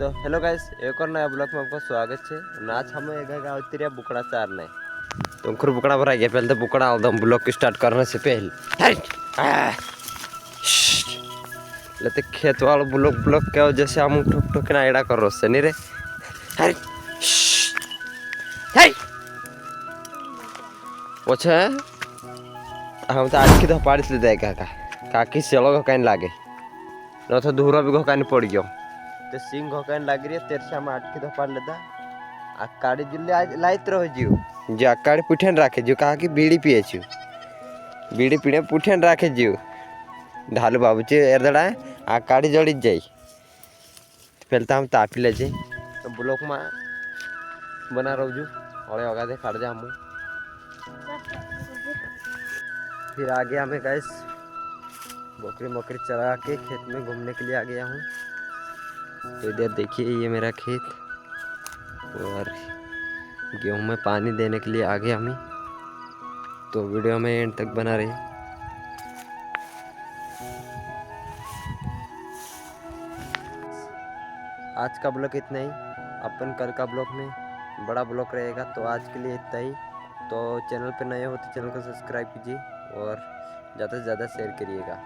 तो hello guys, एक और नया ब्लॉग में आपका स्वागत है। आज हम गाँव बुकड़ा चार नहीं तो खुर बुकड़ा भरा गया। पहले तो बुकड़ा आदम ब्लॉग स्टार्ट करने से पहले लेते खेत वाला ब्लॉग ब्लॉग क्या वजह से हम ठोक ठोक ना एड़ा कर रोसे नहीं रे। अरे पछे हम तो आज की तो पाड़िस ले दे काकी सेलो कहीं लागे न तो दूरा भी कहीं पड़ गयो तो सिंह कहीं लग रही है। तेरे से हम आठ की तो पाड़ लेता आकाड़ी जुल्ले आज लाइट रहो जीव जो आकाड़ी पुठेन राखे जो कहा कि बीड़ी पिए छु बीड़ी पीने पुठेन राखे जीव ढालू बाबू चे एरदड़ा आकाड़ी जड़ी जाई पहले तो हम तापी ले जाए तो ब्लॉक में बना रहो जू और होगा दे खड़ जा हम फिर आगे हमें गैस बकरी बकरी चरा के खेत में घूमने के लिए आ गया हूँ। तो इधर देखिए ये मेरा खेत और गेहूं में पानी देने के लिए आ गया हमें। तो वीडियो में एंड तक बना रहे। आज का ब्लॉग इतना ही। अपन कल का ब्लॉग में बड़ा ब्लॉग रहेगा। तो आज के लिए इतना ही। तो चैनल पर नए हो तो चैनल को सब्सक्राइब कीजिए और ज़्यादा से ज़्यादा शेयर करिएगा।